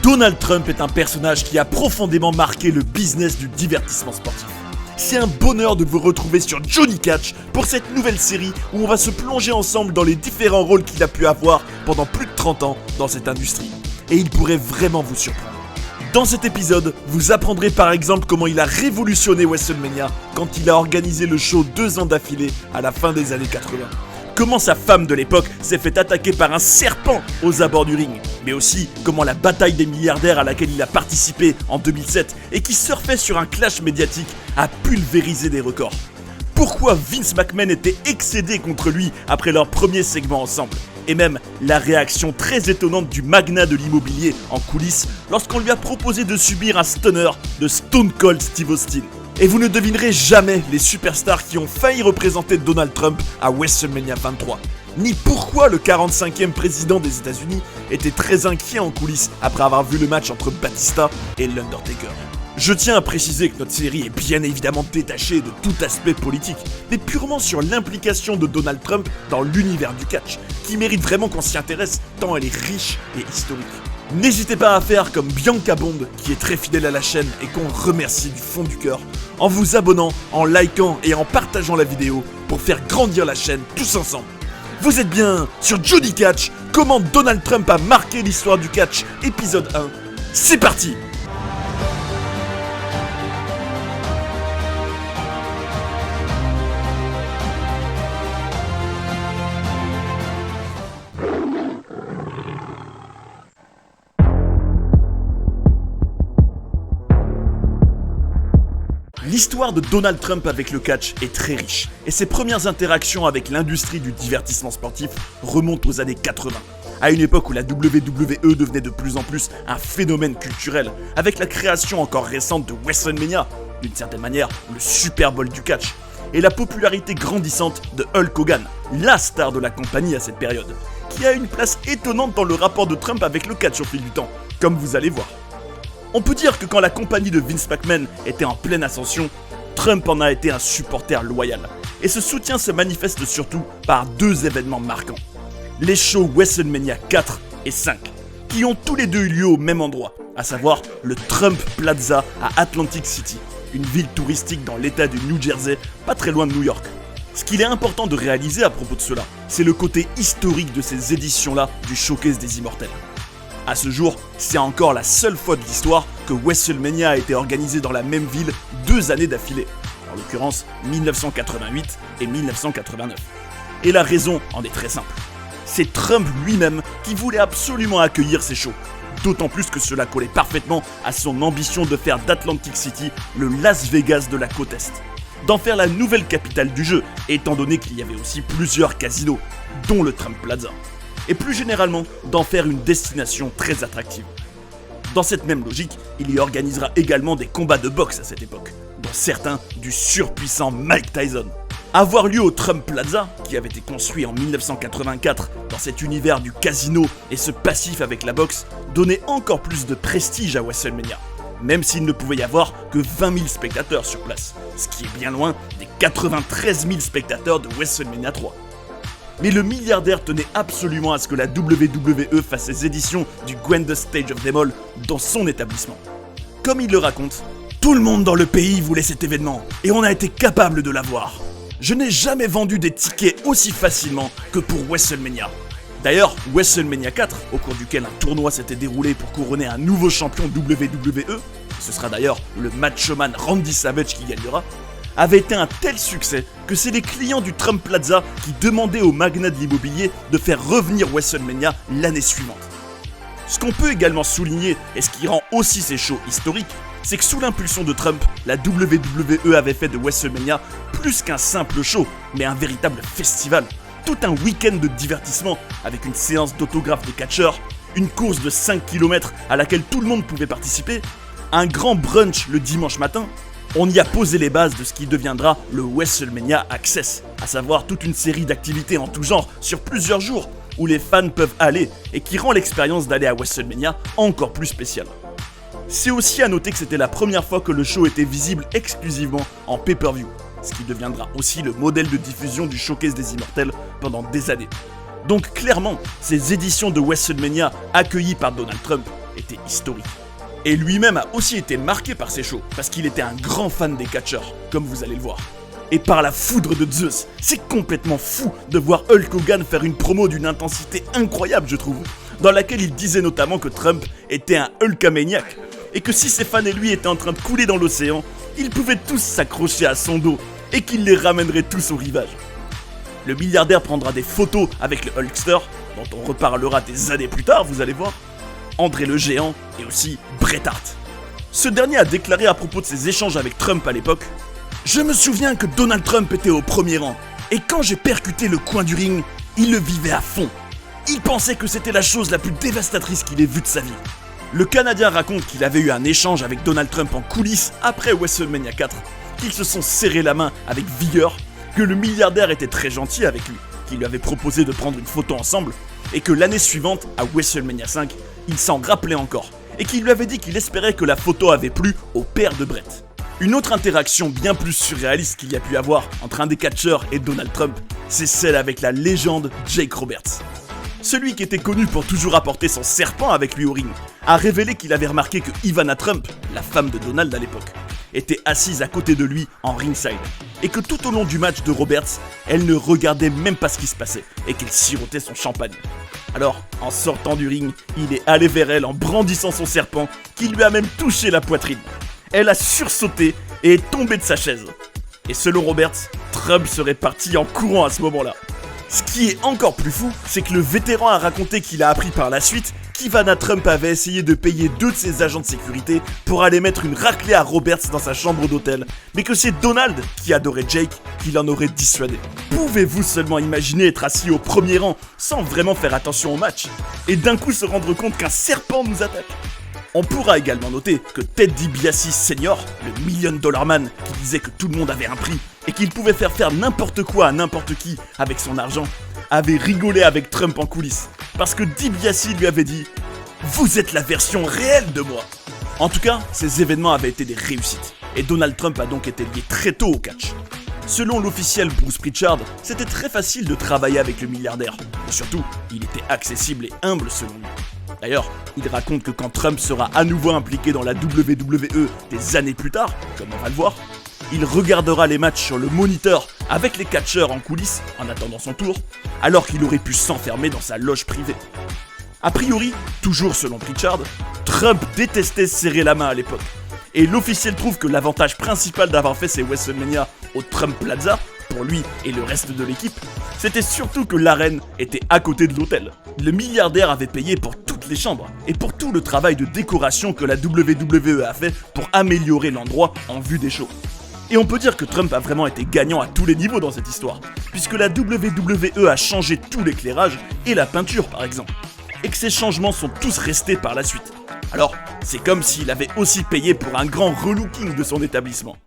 Donald Trump est un personnage qui a profondément marqué le business du divertissement sportif. C'est un bonheur de vous retrouver sur Johnny Catch pour cette nouvelle série où on va se plonger ensemble dans les différents rôles qu'il a pu avoir pendant plus de 30 ans dans cette industrie. Et il pourrait vraiment vous surprendre. Dans cet épisode, vous apprendrez par exemple comment il a révolutionné WrestleMania quand il a organisé le show 2 ans d'affilée à la fin des années 80. Comment sa femme de l'époque s'est fait attaquer par un serpent aux abords du ring, mais aussi comment la bataille des milliardaires à laquelle il a participé en 2007 et qui surfait sur un clash médiatique a pulvérisé des records. Pourquoi Vince McMahon était excédé contre lui après leur premier segment ensemble, et même la réaction très étonnante du magnat de l'immobilier en coulisses lorsqu'on lui a proposé de subir un stunner de Stone Cold Steve Austin. Et vous ne devinerez jamais les superstars qui ont failli représenter Donald Trump à WrestleMania 23. Ni pourquoi le 45e président des États-Unis était très inquiet en coulisses après avoir vu le match entre Batista et l'Undertaker. Je tiens à préciser que notre série est bien évidemment détachée de tout aspect politique, mais purement sur l'implication de Donald Trump dans l'univers du catch, qui mérite vraiment qu'on s'y intéresse tant elle est riche et historique. N'hésitez pas à faire comme Bianca Bond, qui est très fidèle à la chaîne et qu'on remercie du fond du cœur, en vous abonnant, en likant et en partageant la vidéo pour faire grandir la chaîne tous ensemble. Vous êtes bien sur Johnny Catch, comment Donald Trump a marqué l'histoire du catch, épisode 1. C'est parti! L'histoire de Donald Trump avec le catch est très riche, et ses premières interactions avec l'industrie du divertissement sportif remontent aux années 80, à une époque où la WWE devenait de plus en plus un phénomène culturel, avec la création encore récente de WrestleMania, d'une certaine manière le Super Bowl du catch, et la popularité grandissante de Hulk Hogan, la star de la compagnie à cette période, qui a une place étonnante dans le rapport de Trump avec le catch au fil du temps, comme vous allez voir. On peut dire que quand la compagnie de Vince McMahon était en pleine ascension, Trump en a été un supporter loyal. Et ce soutien se manifeste surtout par 2 événements marquants. Les shows WrestleMania 4 et 5, qui ont tous les deux eu lieu au même endroit, à savoir le Trump Plaza à Atlantic City, une ville touristique dans l'état du New Jersey, pas très loin de New York. Ce qu'il est important de réaliser à propos de cela, c'est le côté historique de ces éditions-là du Showcase des Immortels. À ce jour, c'est encore la seule fois de l'histoire que WrestleMania a été organisé dans la même ville 2 années d'affilée, en l'occurrence 1988 et 1989. Et la raison en est très simple. C'est Trump lui-même qui voulait absolument accueillir ces shows, d'autant plus que cela collait parfaitement à son ambition de faire d'Atlantic City le Las Vegas de la côte Est, d'en faire la nouvelle capitale du jeu, étant donné qu'il y avait aussi plusieurs casinos, dont le Trump Plaza. Et plus généralement, d'en faire une destination très attractive. Dans cette même logique, il y organisera également des combats de boxe à cette époque, dont certains du surpuissant Mike Tyson. Avoir lieu au Trump Plaza, qui avait été construit en 1984 dans cet univers du casino et ce passif avec la boxe, donnait encore plus de prestige à WrestleMania, même s'il ne pouvait y avoir que 20 000 spectateurs sur place, ce qui est bien loin des 93 000 spectateurs de WrestleMania 3. Mais le milliardaire tenait absolument à ce que la WWE fasse ses éditions du Grandest Stage of Them All dans son établissement. Comme il le raconte, tout le monde dans le pays voulait cet événement et on a été capable de l'avoir. Je n'ai jamais vendu des tickets aussi facilement que pour WrestleMania. D'ailleurs, WrestleMania 4, au cours duquel un tournoi s'était déroulé pour couronner un nouveau champion WWE, ce sera d'ailleurs le machoman Randy Savage qui gagnera, avait été un tel succès que c'est les clients du Trump Plaza qui demandaient aux magnats de l'immobilier de faire revenir WrestleMania l'année suivante. Ce qu'on peut également souligner, et ce qui rend aussi ces shows historiques, c'est que sous l'impulsion de Trump, la WWE avait fait de WrestleMania plus qu'un simple show, mais un véritable festival. Tout un week-end de divertissement avec une séance d'autographes de catcheurs, une course de 5 km à laquelle tout le monde pouvait participer, un grand brunch le dimanche matin. On y a posé les bases de ce qui deviendra le WrestleMania Access, à savoir toute une série d'activités en tout genre sur plusieurs jours où les fans peuvent aller et qui rend l'expérience d'aller à WrestleMania encore plus spéciale. C'est aussi à noter que c'était la première fois que le show était visible exclusivement en pay-per-view, ce qui deviendra aussi le modèle de diffusion du Showcase des Immortels pendant des années. Donc clairement, ces éditions de WrestleMania accueillies par Donald Trump était historique. Et lui-même a aussi été marqué par ces shows, parce qu'il était un grand fan des catcheurs, comme vous allez le voir. Et par la foudre de Zeus, c'est complètement fou de voir Hulk Hogan faire une promo d'une intensité incroyable, je trouve, dans laquelle il disait notamment que Trump était un Hulkamaniac, et que si ses fans et lui étaient en train de couler dans l'océan, ils pouvaient tous s'accrocher à son dos, et qu'il les ramènerait tous au rivage. Le milliardaire prendra des photos avec le Hulkster, dont on reparlera des années plus tard, vous allez voir, André le Géant et aussi Bret Hart. Ce dernier a déclaré à propos de ses échanges avec Trump à l'époque: « Je me souviens que Donald Trump était au premier rang, et quand j'ai percuté le coin du ring, il le vivait à fond. Il pensait que c'était la chose la plus dévastatrice qu'il ait vue de sa vie. » Le Canadien raconte qu'il avait eu un échange avec Donald Trump en coulisses après WrestleMania 4, qu'ils se sont serré la main avec vigueur, que le milliardaire était très gentil avec lui, qu'il lui avait proposé de prendre une photo ensemble, et que l'année suivante, à WrestleMania 5, il s'en rappelait encore, et qu'il lui avait dit qu'il espérait que la photo avait plu au père de Bret. Une autre interaction bien plus surréaliste qu'il y a pu avoir entre un des catcheurs et Donald Trump, c'est celle avec la légende Jake Roberts. Celui qui était connu pour toujours apporter son serpent avec lui au ring, a révélé qu'il avait remarqué que Ivana Trump, la femme de Donald à l'époque, était assise à côté de lui en ringside, et que tout au long du match de Roberts, elle ne regardait même pas ce qui se passait, et qu'elle sirotait son champagne. Alors, en sortant du ring, il est allé vers elle en brandissant son serpent, qui lui a même touché la poitrine. Elle a sursauté et est tombée de sa chaise. Et selon Roberts, Trump serait parti en courant à ce moment-là. Ce qui est encore plus fou, c'est que le vétéran a raconté qu'il a appris par la suite qu'Ivana Trump avait essayé de payer 2 de ses agents de sécurité pour aller mettre une raclée à Roberts dans sa chambre d'hôtel, mais que c'est Donald, qui adorait Jake, qui l'en aurait dissuadé. Pouvez-vous seulement imaginer être assis au premier rang sans vraiment faire attention au match, et d'un coup se rendre compte qu'un serpent nous attaque? On pourra également noter que Ted DiBiase Senior, le $1 Million Man qui disait que tout le monde avait un prix et qu'il pouvait faire n'importe quoi à n'importe qui avec son argent, avait rigolé avec Trump en coulisses parce que DiBiase lui avait dit « Vous êtes la version réelle de moi ». En tout cas, ces événements avaient été des réussites et Donald Trump a donc été lié très tôt au catch. Selon l'officiel Bruce Pritchard, c'était très facile de travailler avec le milliardaire et surtout, il était accessible et humble selon lui. D'ailleurs, il raconte que quand Trump sera à nouveau impliqué dans la WWE des années plus tard, comme on va le voir, il regardera les matchs sur le moniteur avec les catcheurs en coulisses en attendant son tour, alors qu'il aurait pu s'enfermer dans sa loge privée. A priori, toujours selon Pritchard, Trump détestait serrer la main à l'époque, et l'officiel trouve que l'avantage principal d'avoir fait ses WrestleMania au Trump Plaza, pour lui et le reste de l'équipe, c'était surtout que l'arène était à côté de l'hôtel. Le milliardaire avait payé pour toutes les chambres et pour tout le travail de décoration que la WWE a fait pour améliorer l'endroit en vue des shows. Et on peut dire que Trump a vraiment été gagnant à tous les niveaux dans cette histoire, puisque la WWE a changé tout l'éclairage et la peinture par exemple, et que ces changements sont tous restés par la suite. Alors, c'est comme s'il avait aussi payé pour un grand relooking de son établissement.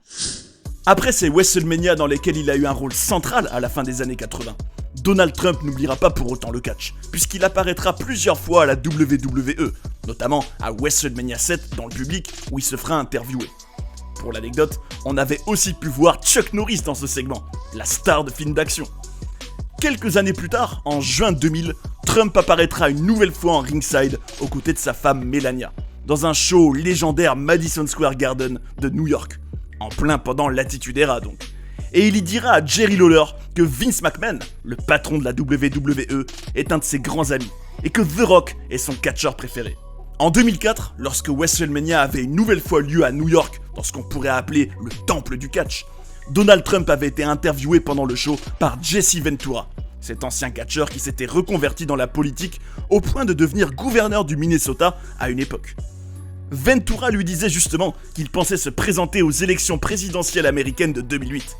Après ces WrestleMania dans lesquels il a eu un rôle central à la fin des années 80, Donald Trump n'oubliera pas pour autant le catch, puisqu'il apparaîtra plusieurs fois à la WWE, notamment à WrestleMania 7 dans le public où il se fera interviewer. Pour l'anecdote, on avait aussi pu voir Chuck Norris dans ce segment, la star de films d'action. Quelques années plus tard, en juin 2000, Trump apparaîtra une nouvelle fois en ringside aux côtés de sa femme Melania, dans un show légendaire Madison Square Garden de New York, en plein pendant l'Attitude Era donc. Et il y dira à Jerry Lawler que Vince McMahon, le patron de la WWE, est un de ses grands amis, et que The Rock est son catcheur préféré. En 2004, lorsque WrestleMania avait une nouvelle fois lieu à New York, dans ce qu'on pourrait appeler le temple du catch, Donald Trump avait été interviewé pendant le show par Jesse Ventura, cet ancien catcheur qui s'était reconverti dans la politique au point de devenir gouverneur du Minnesota à une époque. Ventura lui disait justement qu'il pensait se présenter aux élections présidentielles américaines de 2008,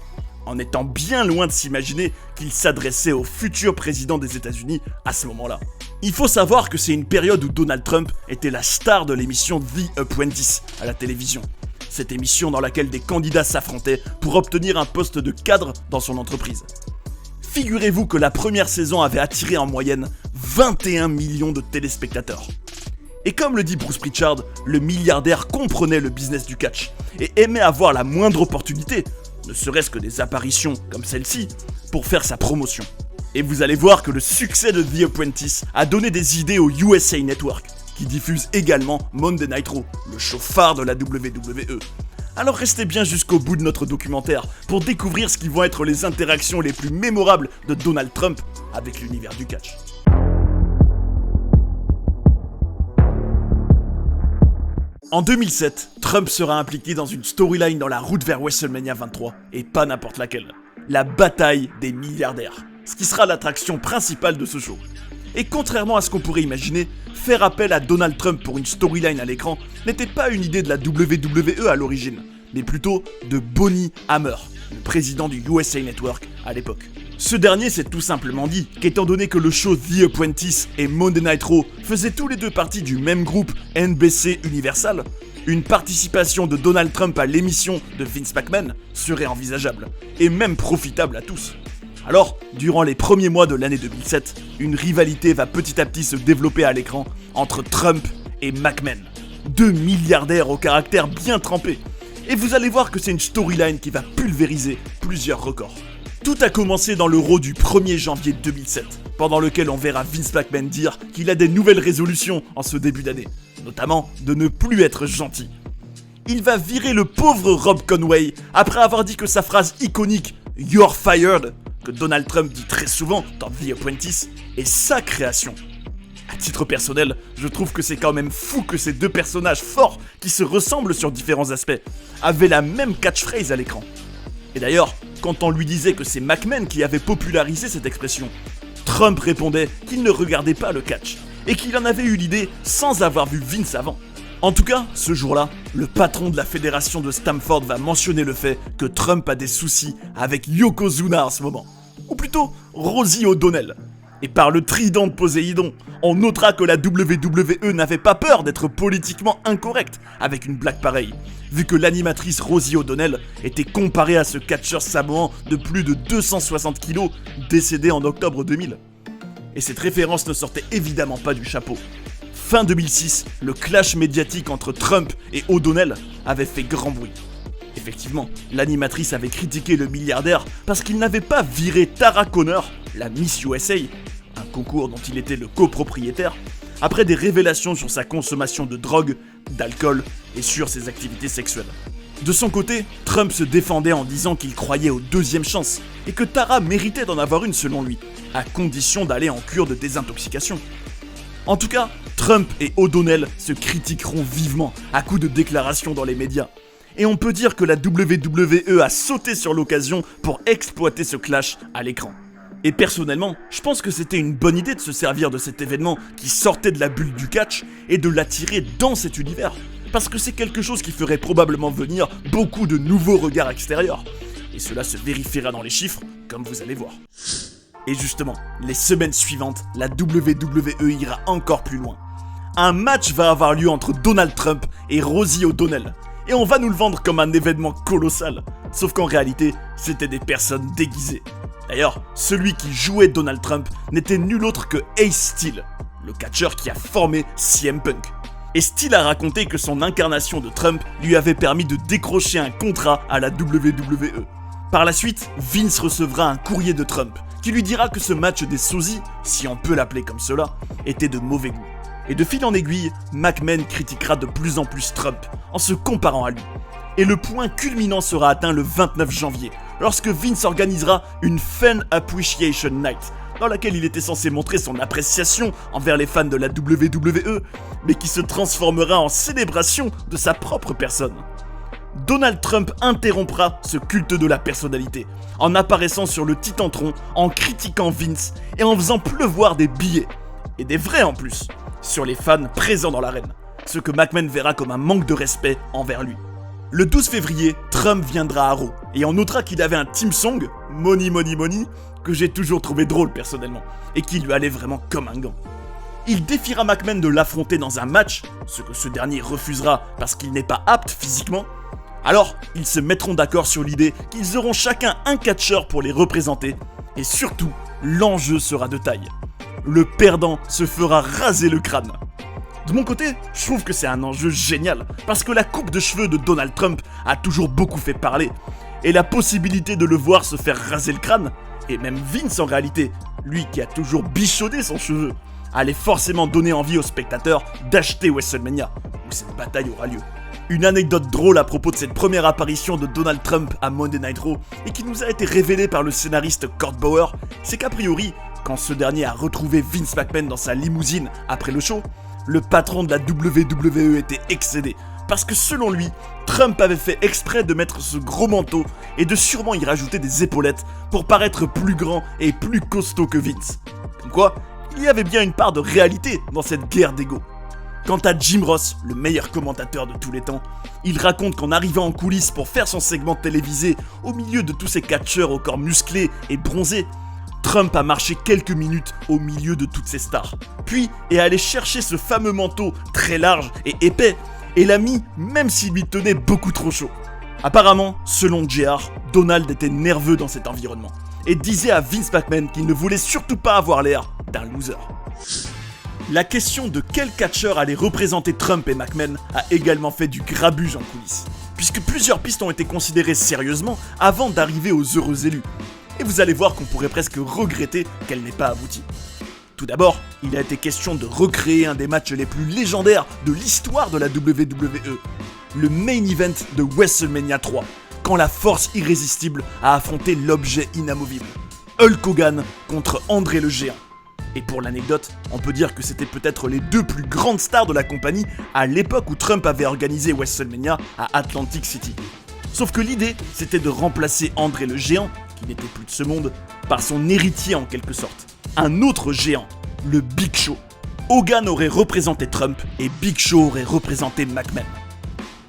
en étant bien loin de s'imaginer qu'il s'adressait au futur président des États-Unis à ce moment-là. Il faut savoir que c'est une période où Donald Trump était la star de l'émission The Apprentice à la télévision. Cette émission dans laquelle des candidats s'affrontaient pour obtenir un poste de cadre dans son entreprise. Figurez-vous que la première saison avait attiré en moyenne 21 millions de téléspectateurs. Et comme le dit Bruce Pritchard, le milliardaire comprenait le business du catch et aimait avoir la moindre opportunité, ne serait-ce que des apparitions comme celle-ci, pour faire sa promotion. Et vous allez voir que le succès de The Apprentice a donné des idées au USA Network, qui diffuse également Monday Night Raw, le show phare de la WWE. Alors restez bien jusqu'au bout de notre documentaire pour découvrir ce qui vont être les interactions les plus mémorables de Donald Trump avec l'univers du catch. En 2007, Trump sera impliqué dans une storyline dans la route vers WrestleMania 23, et pas n'importe laquelle. La bataille des milliardaires, ce qui sera l'attraction principale de ce show. Et contrairement à ce qu'on pourrait imaginer, faire appel à Donald Trump pour une storyline à l'écran n'était pas une idée de la WWE à l'origine, mais plutôt de Bonnie Hammer, le président du USA Network à l'époque. Ce dernier s'est tout simplement dit qu'étant donné que le show The Apprentice et Monday Night Raw faisaient tous les deux partie du même groupe NBC Universal, une participation de Donald Trump à l'émission de Vince McMahon serait envisageable, et même profitable à tous. Alors, durant les premiers mois de l'année 2007, une rivalité va petit à petit se développer à l'écran entre Trump et McMahon. Deux milliardaires au caractère bien trempé. Et vous allez voir que c'est une storyline qui va pulvériser plusieurs records. Tout a commencé dans le Raw du 1er janvier 2007, pendant lequel on verra Vince McMahon dire qu'il a des nouvelles résolutions en ce début d'année, notamment de ne plus être gentil. Il va virer le pauvre Rob Conway après avoir dit que sa phrase iconique « You're fired » que Donald Trump dit très souvent dans The Apprentice est sa création. À titre personnel, je trouve que c'est quand même fou que ces deux personnages forts, qui se ressemblent sur différents aspects, avaient la même catchphrase à l'écran. Et d'ailleurs, quand on lui disait que c'est McMahon qui avait popularisé cette expression, Trump répondait qu'il ne regardait pas le catch, et qu'il en avait eu l'idée sans avoir vu Vince avant. En tout cas, ce jour-là, le patron de la fédération de Stamford va mentionner le fait que Trump a des soucis avec Yokozuna en ce moment. Ou plutôt, Rosie O'Donnell. Et par le trident de Poséidon, on notera que la WWE n'avait pas peur d'être politiquement incorrecte avec une blague pareille, vu que l'animatrice Rosie O'Donnell était comparée à ce catcheur samoan de plus de 260 kilos décédé en octobre 2000. Et cette référence ne sortait évidemment pas du chapeau. Fin 2006, le clash médiatique entre Trump et O'Donnell avait fait grand bruit. Effectivement, l'animatrice avait critiqué le milliardaire parce qu'il n'avait pas viré Tara Conner, la Miss USA, un concours dont il était le copropriétaire, après des révélations sur sa consommation de drogue, d'alcool et sur ses activités sexuelles. De son côté, Trump se défendait en disant qu'il croyait aux deuxièmes chances et que Tara méritait d'en avoir une selon lui, à condition d'aller en cure de désintoxication. En tout cas, Trump et O'Donnell se critiqueront vivement à coups de déclarations dans les médias. Et on peut dire que la WWE a sauté sur l'occasion pour exploiter ce clash à l'écran. Et personnellement, je pense que c'était une bonne idée de se servir de cet événement qui sortait de la bulle du catch et de l'attirer dans cet univers. Parce que c'est quelque chose qui ferait probablement venir beaucoup de nouveaux regards extérieurs. Et cela se vérifiera dans les chiffres, comme vous allez voir. Et justement, les semaines suivantes, la WWE ira encore plus loin. Un match va avoir lieu entre Donald Trump et Rosie O'Donnell. Et on va nous le vendre comme un événement colossal. Sauf qu'en réalité, c'était des personnes déguisées. D'ailleurs, celui qui jouait Donald Trump n'était nul autre que Ace Steel, le catcheur qui a formé CM Punk. Et Steel a raconté que son incarnation de Trump lui avait permis de décrocher un contrat à la WWE. Par la suite, Vince recevra un courrier de Trump qui lui dira que ce match des sosies, si on peut l'appeler comme cela, était de mauvais goût. Et de fil en aiguille, McMahon critiquera de plus en plus Trump en se comparant à lui. Et le point culminant sera atteint le 29 janvier, lorsque Vince organisera une Fan Appreciation Night, dans laquelle il était censé montrer son appréciation envers les fans de la WWE, mais qui se transformera en célébration de sa propre personne. Donald Trump interrompra ce culte de la personnalité, en apparaissant sur le Titantron, en critiquant Vince et en faisant pleuvoir des billets, et des vrais en plus, sur les fans présents dans l'arène, ce que McMahon verra comme un manque de respect envers lui. Le 12 février, Trump viendra à Raw, et on notera qu'il avait un team song, Money Money Money, que j'ai toujours trouvé drôle personnellement, et qui lui allait vraiment comme un gant. Il défiera McMahon de l'affronter dans un match, ce que ce dernier refusera parce qu'il n'est pas apte physiquement. Alors, ils se mettront d'accord sur l'idée qu'ils auront chacun un catcheur pour les représenter, et surtout, l'enjeu sera de taille. Le perdant se fera raser le crâne. De mon côté, je trouve que c'est un enjeu génial, parce que la coupe de cheveux de Donald Trump a toujours beaucoup fait parler, et la possibilité de le voir se faire raser le crâne, et même Vince en réalité, lui qui a toujours bichonné son cheveu, allait forcément donner envie aux spectateurs d'acheter WrestleMania, où cette bataille aura lieu. Une anecdote drôle à propos de cette première apparition de Donald Trump à Monday Night Raw et qui nous a été révélée par le scénariste Court Bauer, c'est qu'a priori, quand ce dernier a retrouvé Vince McMahon dans sa limousine après le show, le patron de la WWE était excédé. Parce que selon lui, Trump avait fait exprès de mettre ce gros manteau et de sûrement y rajouter des épaulettes pour paraître plus grand et plus costaud que Vince. Comme quoi, il y avait bien une part de réalité dans cette guerre d'ego. Quant à Jim Ross, le meilleur commentateur de tous les temps, il raconte qu'en arrivant en coulisses pour faire son segment télévisé au milieu de tous ces catcheurs au corps musclé et bronzé, Trump a marché quelques minutes au milieu de toutes ces stars. Puis est allé chercher ce fameux manteau très large et épais et l'a mis même s'il lui tenait beaucoup trop chaud. Apparemment, selon JR, Donald était nerveux dans cet environnement et disait à Vince McMahon qu'il ne voulait surtout pas avoir l'air d'un loser. La question de quel catcheur allait représenter Trump et McMahon a également fait du grabuge en coulisses, puisque plusieurs pistes ont été considérées sérieusement avant d'arriver aux heureux élus. Et vous allez voir qu'on pourrait presque regretter qu'elle n'ait pas abouti. Tout d'abord, il a été question de recréer un des matchs les plus légendaires de l'histoire de la WWE, le main event de WrestleMania 3, quand la force irrésistible a affronté l'objet inamovible, Hulk Hogan contre André le Géant. Et pour l'anecdote, on peut dire que c'était peut-être les deux plus grandes stars de la compagnie à l'époque où Trump avait organisé WrestleMania à Atlantic City. Sauf que l'idée, c'était de remplacer André le Géant, qui n'était plus de ce monde, par son héritier en quelque sorte. Un autre géant, le Big Show. Hogan aurait représenté Trump et Big Show aurait représenté McMahon.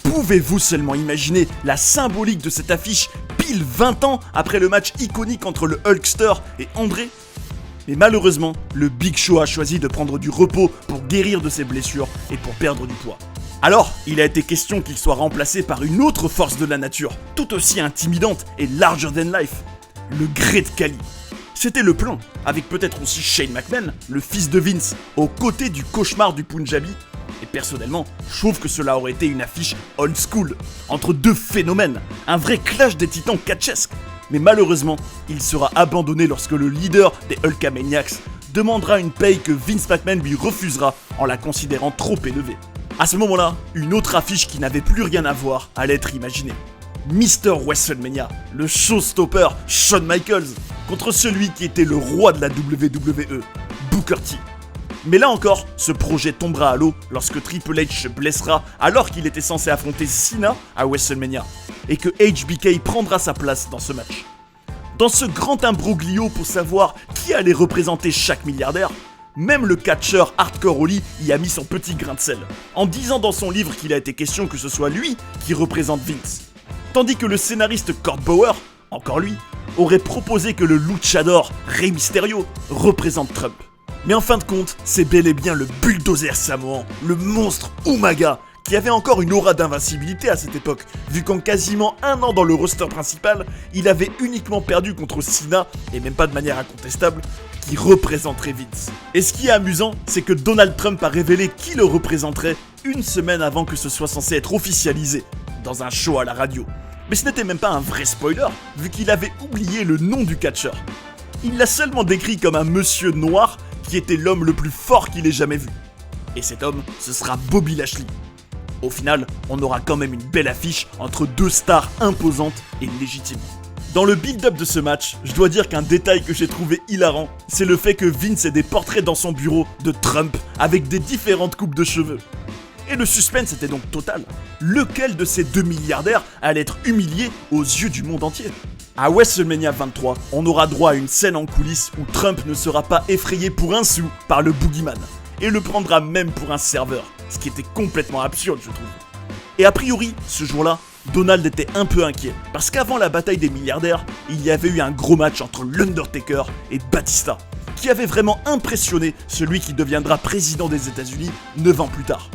Pouvez-vous seulement imaginer la symbolique de cette affiche pile 20 ans après le match iconique entre le Hulkster et André ? Mais malheureusement, le Big Show a choisi de prendre du repos pour guérir de ses blessures et pour perdre du poids. Alors, il a été question qu'il soit remplacé par une autre force de la nature, tout aussi intimidante et larger than life, le Great Khali. C'était le plan, avec peut-être aussi Shane McMahon, le fils de Vince, aux côtés du cauchemar du Punjabi. Et personnellement, je trouve que cela aurait été une affiche old school, entre deux phénomènes, un vrai clash des titans catchesques. Mais malheureusement, il sera abandonné lorsque le leader des Hulkamaniacs demandera une paye que Vince McMahon lui refusera en la considérant trop élevée. À ce moment-là, une autre affiche qui n'avait plus rien à voir allait être imaginée. Mr. WrestleMania, le showstopper Shawn Michaels, contre celui qui était le roi de la WWE, Booker T. Mais là encore, ce projet tombera à l'eau lorsque Triple H se blessera alors qu'il était censé affronter Cena à WrestleMania, et que HBK prendra sa place dans ce match. Dans ce grand imbroglio pour savoir qui allait représenter chaque milliardaire, même le catcheur Hardcore Holly y a mis son petit grain de sel, en disant dans son livre qu'il a été question que ce soit lui qui représente Vince. Tandis que le scénariste Court Bauer, encore lui, aurait proposé que le luchador Rey Mysterio représente Trump. Mais en fin de compte, c'est bel et bien le bulldozer samoan, le monstre Umaga, qui avait encore une aura d'invincibilité à cette époque, vu qu'en quasiment un an dans le roster principal, il avait uniquement perdu contre Cena, et même pas de manière incontestable, qui représenterait Vince. Et ce qui est amusant, c'est que Donald Trump a révélé qui le représenterait une semaine avant que ce soit censé être officialisé, dans un show à la radio. Mais ce n'était même pas un vrai spoiler, vu qu'il avait oublié le nom du catcheur. Il l'a seulement décrit comme un monsieur noir qui était l'homme le plus fort qu'il ait jamais vu. Et cet homme, ce sera Bobby Lashley. Au final, on aura quand même une belle affiche entre deux stars imposantes et légitimes. Dans le build-up de ce match, je dois dire qu'un détail que j'ai trouvé hilarant, c'est le fait que Vince ait des portraits dans son bureau de Trump avec des différentes coupes de cheveux. Et le suspense était donc total. Lequel de ces deux milliardaires allait être humilié aux yeux du monde entier ? À WrestleMania 23, on aura droit à une scène en coulisses où Trump ne sera pas effrayé pour un sou par le Boogeyman, et le prendra même pour un serveur, ce qui était complètement absurde je trouve. Et a priori, ce jour-là, Donald était un peu inquiet, parce qu'avant la bataille des milliardaires, il y avait eu un gros match entre l'Undertaker et Batista, qui avait vraiment impressionné celui qui deviendra président des États-Unis 9 ans plus tard.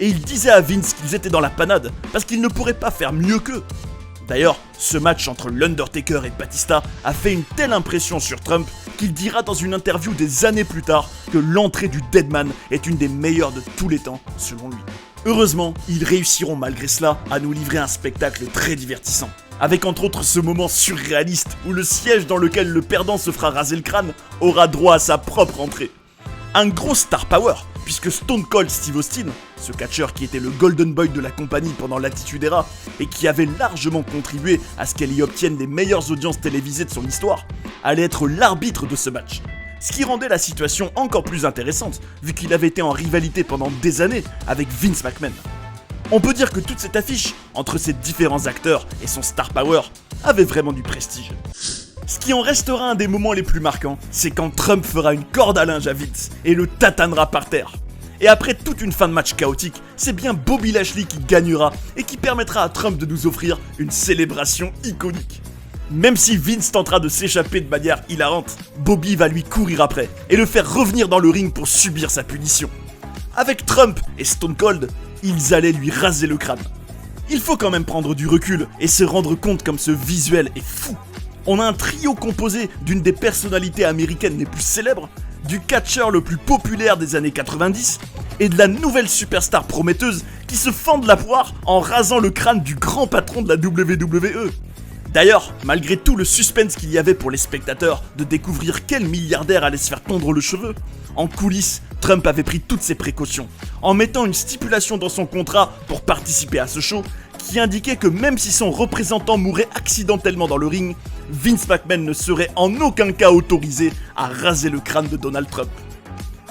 Et il disait à Vince qu'ils étaient dans la panade, parce qu'ils ne pourraient pas faire mieux qu'eux. D'ailleurs, ce match entre l'Undertaker et Batista a fait une telle impression sur Trump qu'il dira dans une interview des années plus tard que l'entrée du Deadman est une des meilleures de tous les temps, selon lui. Heureusement, ils réussiront malgré cela à nous livrer un spectacle très divertissant, avec entre autres ce moment surréaliste où le siège dans lequel le perdant se fera raser le crâne aura droit à sa propre entrée. un gros star power, puisque Stone Cold Steve Austin, ce catcheur qui était le golden boy de la compagnie pendant l'Attitude Era et qui avait largement contribué à ce qu'elle y obtienne les meilleures audiences télévisées de son histoire, allait être l'arbitre de ce match. Ce qui rendait la situation encore plus intéressante, vu qu'il avait été en rivalité pendant des années avec Vince McMahon. On peut dire que toute cette affiche, entre ces différents acteurs et son star power, avait vraiment du prestige. Ce qui en restera un des moments les plus marquants, c'est quand Trump fera une corde à linge à Vince et le tatanera par terre. Et après toute une fin de match chaotique, c'est bien Bobby Lashley qui gagnera et qui permettra à Trump de nous offrir une célébration iconique. Même si Vince tentera de s'échapper de manière hilarante, Bobby va lui courir après et le faire revenir dans le ring pour subir sa punition. Avec Trump et Stone Cold, ils allaient lui raser le crâne. Il faut quand même prendre du recul et se rendre compte comme ce visuel est fou. On a un trio composé d'une des personnalités américaines les plus célèbres, du catcheur le plus populaire des années 90 et de la nouvelle superstar prometteuse qui se fend de la poire en rasant le crâne du grand patron de la WWE. D'ailleurs, malgré tout le suspense qu'il y avait pour les spectateurs de découvrir quel milliardaire allait se faire tondre le cheveu, en coulisses, Trump avait pris toutes ses précautions, en mettant une stipulation dans son contrat pour participer à ce show, qui indiquait que même si son représentant mourait accidentellement dans le ring, Vince McMahon ne serait en aucun cas autorisé à raser le crâne de Donald Trump.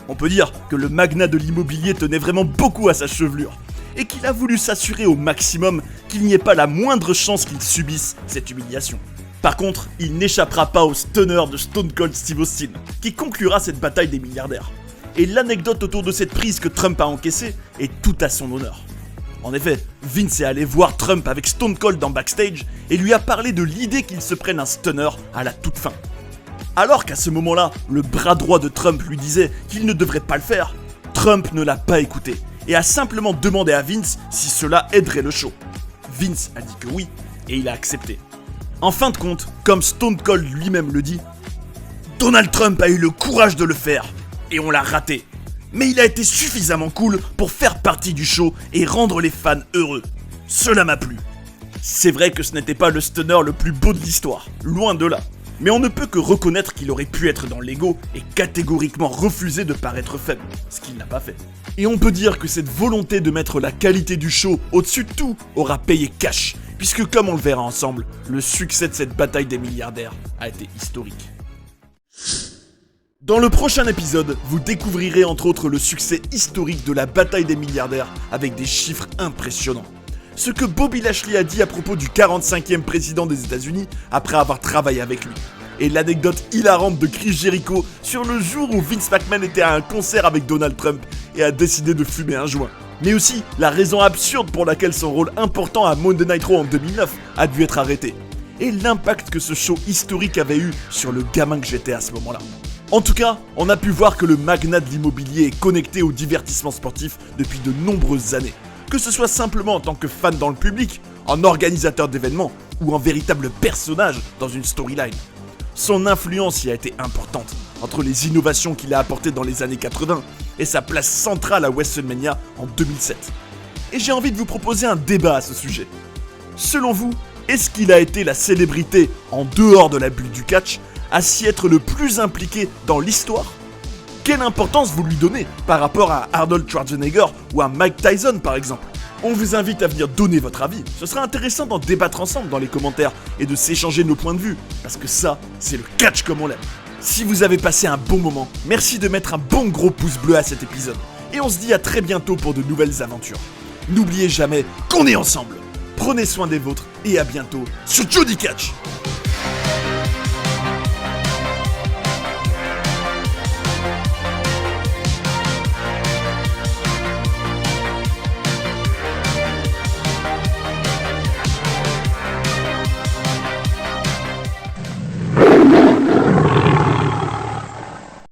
On peut dire que le magnat de l'immobilier tenait vraiment beaucoup à sa chevelure, et qu'il a voulu s'assurer au maximum qu'il n'y ait pas la moindre chance qu'il subisse cette humiliation. Par contre, il n'échappera pas au stunner de Stone Cold Steve Austin, qui conclura cette bataille des milliardaires. Et l'anecdote autour de cette prise que Trump a encaissée est tout à son honneur. En effet, Vince est allé voir Trump avec Stone Cold en backstage et lui a parlé de l'idée qu'il se prenne un stunner à la toute fin. Alors qu'à ce moment-là, le bras droit de Trump lui disait qu'il ne devrait pas le faire, Trump ne l'a pas écouté et a simplement demandé à Vince si cela aiderait le show. Vince a dit que oui, et il a accepté. En fin de compte, comme Stone Cold lui-même le dit, Donald Trump a eu le courage de le faire, et on l'a raté. Mais il a été suffisamment cool pour faire partie du show et rendre les fans heureux. Cela m'a plu. C'est vrai que ce n'était pas le stunner le plus beau de l'histoire, loin de là. Mais on ne peut que reconnaître qu'il aurait pu être dans l'ego et catégoriquement refuser de paraître faible, ce qu'il n'a pas fait. Et on peut dire que cette volonté de mettre la qualité du show au-dessus de tout aura payé cash, puisque comme on le verra ensemble, le succès de cette bataille des milliardaires a été historique. Dans le prochain épisode, vous découvrirez entre autres le succès historique de la bataille des milliardaires avec des chiffres impressionnants. Ce que Bobby Lashley a dit à propos du 45e président des États-Unis après avoir travaillé avec lui. Et l'anecdote hilarante de Chris Jericho sur le jour où Vince McMahon était à un concert avec Donald Trump et a décidé de fumer un joint. Mais aussi la raison absurde pour laquelle son rôle important à Monday Night Raw en 2009 a dû être arrêté. Et l'impact que ce show historique avait eu sur le gamin que j'étais à ce moment-là. En tout cas, on a pu voir que le magnat de l'immobilier est connecté au divertissement sportif depuis de nombreuses années. Que ce soit simplement en tant que fan dans le public, en organisateur d'événements ou en véritable personnage dans une storyline. Son influence y a été importante, entre les innovations qu'il a apportées dans les années 80 et sa place centrale à WrestleMania en 2007. Et j'ai envie de vous proposer un débat à ce sujet. Selon vous, est-ce qu'il a été la célébrité en dehors de la bulle du catch à s'y être le plus impliqué dans l'histoire? Quelle importance vous lui donnez par rapport à Arnold Schwarzenegger ou à Mike Tyson par exemple? On vous invite à venir donner votre avis. Ce sera intéressant d'en débattre ensemble dans les commentaires et de s'échanger nos points de vue, parce que ça, c'est le catch comme on l'aime. Si vous avez passé un bon moment, merci de mettre un bon gros pouce bleu à cet épisode. Et on se dit à très bientôt pour de nouvelles aventures. N'oubliez jamais qu'on est ensemble. Prenez soin des vôtres et à bientôt sur Jody Catch.